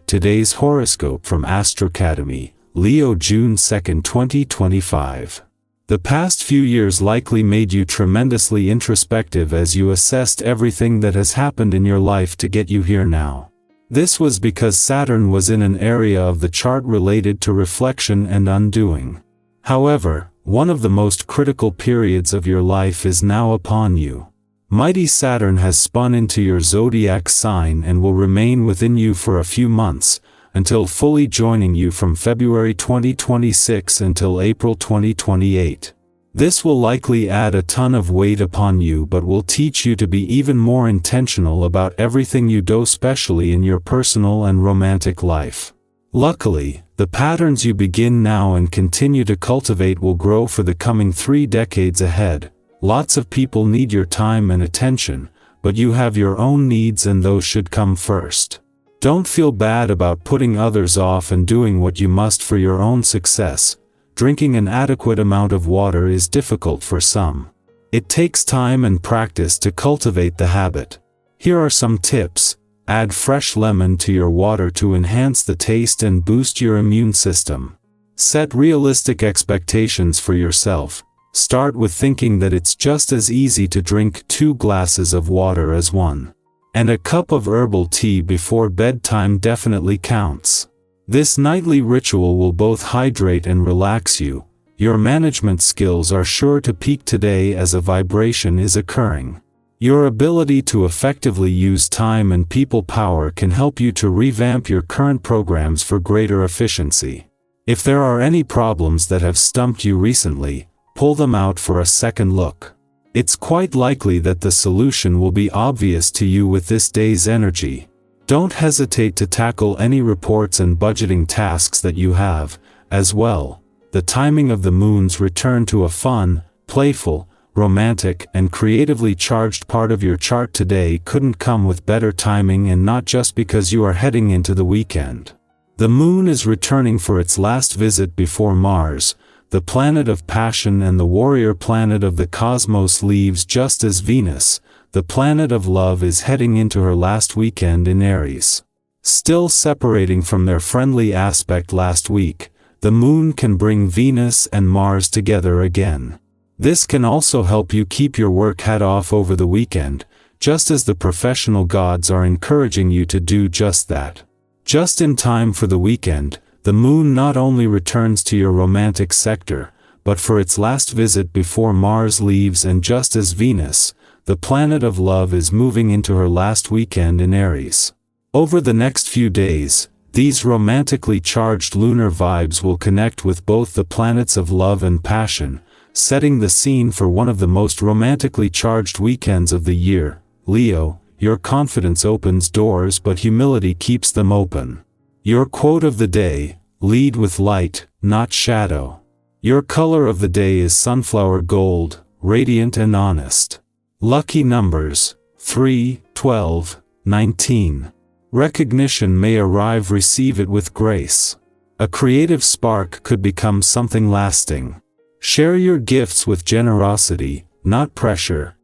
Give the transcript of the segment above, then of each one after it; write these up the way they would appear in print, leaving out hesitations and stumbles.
Today's horoscope from Astro Academy, Leo, June 2, 2025. The past few years likely made you tremendously introspective as you assessed everything that has happened in your life to get you here now. This was because Saturn was in an area of the chart related to reflection and undoing. However, one of the most critical periods of your life is now upon you. Mighty Saturn has spun into your zodiac sign and will remain within you for a few months, until fully joining you from February 2026 until April 2028. This will likely add a ton of weight upon you but will teach you to be even more intentional about everything you do, especially in your personal and romantic life. Luckily, the patterns you begin now and continue to cultivate will grow for the coming 3 decades ahead. Lots of people need your time and attention, but you have your own needs and those should come first. Don't feel bad about putting others off and doing what you must for your own success. Drinking an adequate amount of water is difficult for some. It takes time and practice to cultivate the habit. Here are some tips. Add fresh lemon to your water to enhance the taste and boost your immune system. Set realistic expectations for yourself. Start with thinking that it's just as easy to drink 2 glasses of water as 1. And a cup of herbal tea before bedtime definitely counts. This nightly ritual will both hydrate and relax you. Your management skills are sure to peak today as a vibration is occurring. Your ability to effectively use time and people power can help you to revamp your current programs for greater efficiency. If there are any problems that have stumped you recently, pull them out for a second look. It's quite likely that the solution will be obvious to you with this day's energy. Don't hesitate to tackle any reports and budgeting tasks that you have, as well. The timing of the moon's return to a fun, playful, romantic, and creatively charged part of your chart today couldn't come with better timing, and not just because you are heading into the weekend. The moon is returning for its last visit before Mars, the planet of passion and the warrior planet of the cosmos, leaves just as Venus, the planet of love, is heading into her last weekend in Aries. Still separating from their friendly aspect last week, the moon can bring Venus and Mars together again. This can also help you keep your work hat off over the weekend, just as the professional gods are encouraging you to do just that. Just in time for the weekend, the moon not only returns to your romantic sector, but for its last visit before Mars leaves, and just as Venus, the planet of love, is moving into her last weekend in Aries. Over the next few days, these romantically charged lunar vibes will connect with both the planets of love and passion, setting the scene for one of the most romantically charged weekends of the year. Leo, your confidence opens doors but humility keeps them open. Your quote of the day: lead with light, not shadow. Your color of the day is sunflower gold, radiant and honest. Lucky numbers: 3, 12, 19. Recognition may arrive, receive it with grace. A creative spark could become something lasting. Share your gifts with generosity, not pressure.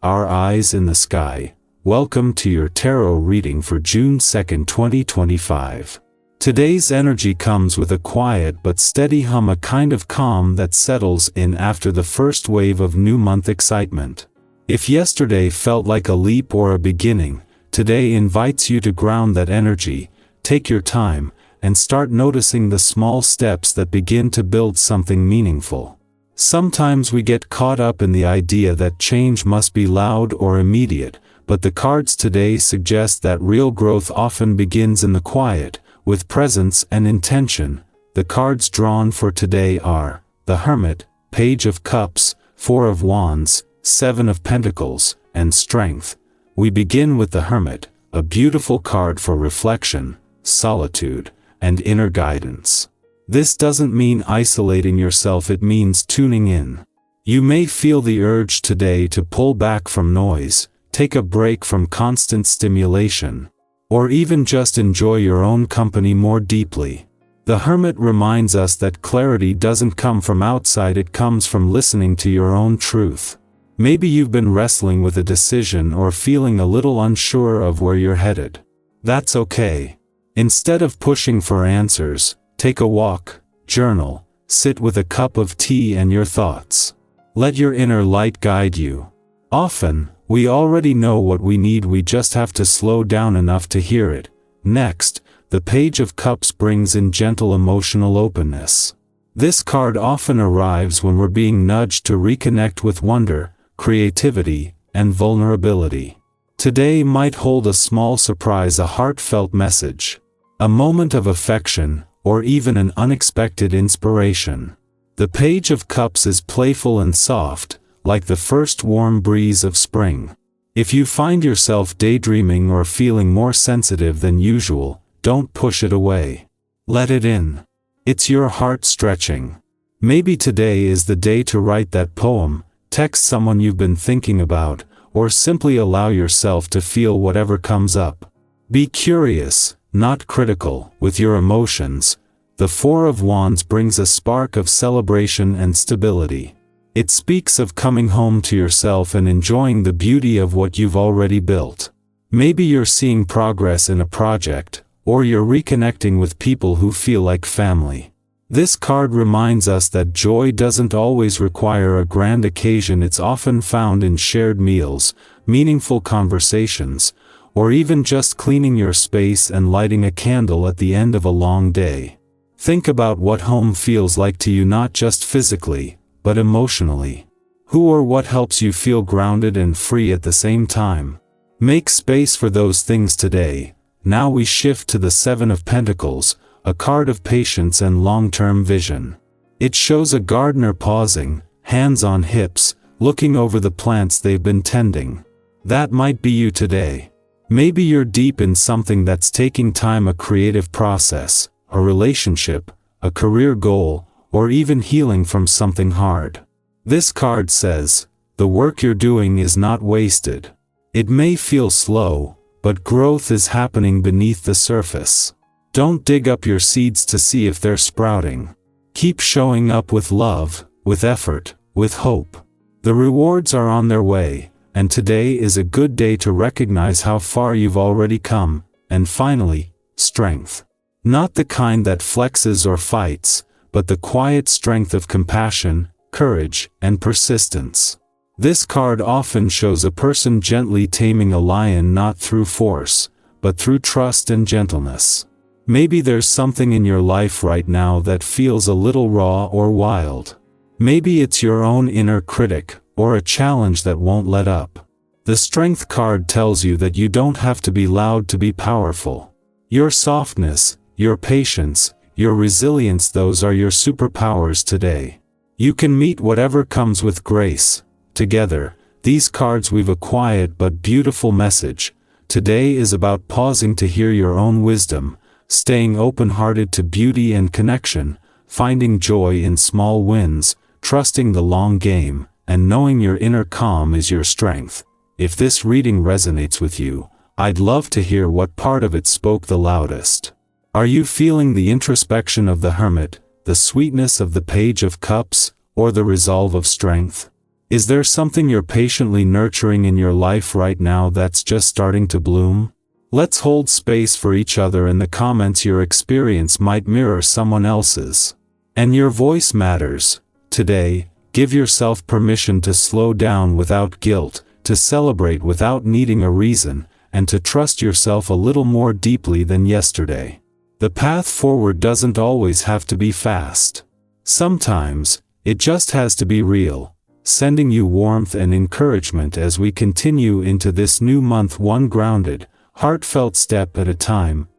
Our eyes in the sky. Welcome to your tarot reading for June 2, 2025. Today's energy comes with a quiet but steady hum, a kind of calm that settles in after the first wave of new month excitement. If yesterday felt like a leap or a beginning, today invites you to ground that energy, take your time, and start noticing the small steps that begin to build something meaningful. Sometimes we get caught up in the idea that change must be loud or immediate, but the cards today suggest that real growth often begins in the quiet, with presence and intention. The cards drawn for today are the Hermit, Page of Cups, 4 of Wands, 7 of Pentacles, and Strength. We begin with the Hermit, a beautiful card for reflection, solitude, and inner guidance. This doesn't mean isolating yourself, it means tuning in. You may feel the urge today to pull back from noise, take a break from constant stimulation, or even just enjoy your own company more deeply. The Hermit reminds us that clarity doesn't come from outside, it comes from listening to your own truth. Maybe you've been wrestling with a decision or feeling a little unsure of where you're headed. That's okay. Instead of pushing for answers, take a walk, journal, sit with a cup of tea and your thoughts. Let your inner light guide you. Often, we already know what we need, we just have to slow down enough to hear it. Next, the Page of Cups brings in gentle emotional openness. This card often arrives when we're being nudged to reconnect with wonder, creativity, and vulnerability. Today might hold a small surprise, a heartfelt message, a moment of affection, or even an unexpected inspiration. The Page of Cups is playful and soft, like the first warm breeze of spring. If you find yourself daydreaming or feeling more sensitive than usual, don't push it away. Let it in. It's your heart stretching. Maybe today is the day to write that poem, text someone you've been thinking about, or simply allow yourself to feel whatever comes up. Be curious, not critical, with your emotions. The Four of Wands brings a spark of celebration and stability. It speaks of coming home to yourself and enjoying the beauty of what you've already built. Maybe you're seeing progress in a project, or you're reconnecting with people who feel like family. This card reminds us that joy doesn't always require a grand occasion. It's often found in shared meals, meaningful conversations, or even just cleaning your space and lighting a candle at the end of a long day. Think about what home feels like to you, not just physically, but emotionally. Who or what helps you feel grounded and free at the same time? Make space for those things today. Now we shift to the Seven of Pentacles, a card of patience and long-term vision. It shows a gardener pausing, hands on hips, looking over the plants they've been tending. That might be you today. Maybe you're deep in something that's taking time, a creative process, a relationship, a career goal, or even healing from something hard. This card says, the work you're doing is not wasted. It may feel slow, but growth is happening beneath the surface. Don't dig up your seeds to see if they're sprouting. Keep showing up with love, with effort, with hope. The rewards are on their way, and today is a good day to recognize how far you've already come. And finally, strength. Not the kind that flexes or fights, but the quiet strength of compassion, courage, and persistence. This card often shows a person gently taming a lion, not through force, but through trust and gentleness. Maybe there's something in your life right now that feels a little raw or wild. Maybe it's your own inner critic, or a challenge that won't let up. The Strength card tells you that you don't have to be loud to be powerful. Your softness, your patience, your resilience, those are your superpowers today. You can meet whatever comes with grace. Together, these cards weave a quiet but beautiful message. Today is about pausing to hear your own wisdom, staying open-hearted to beauty and connection, finding joy in small wins, trusting the long game, and knowing your inner calm is your strength. If this reading resonates with you, I'd love to hear what part of it spoke the loudest. Are you feeling the introspection of the Hermit, the sweetness of the Page of Cups, or the resolve of strength? Is there something you're patiently nurturing in your life right now that's just starting to bloom? Let's hold space for each other in the comments. Your experience might mirror someone else's. And your voice matters. Today, give yourself permission to slow down without guilt, to celebrate without needing a reason, and to trust yourself a little more deeply than yesterday. The path forward doesn't always have to be fast. Sometimes, it just has to be real. Sending you warmth and encouragement as we continue into this new month, one grounded, heartfelt step at a time.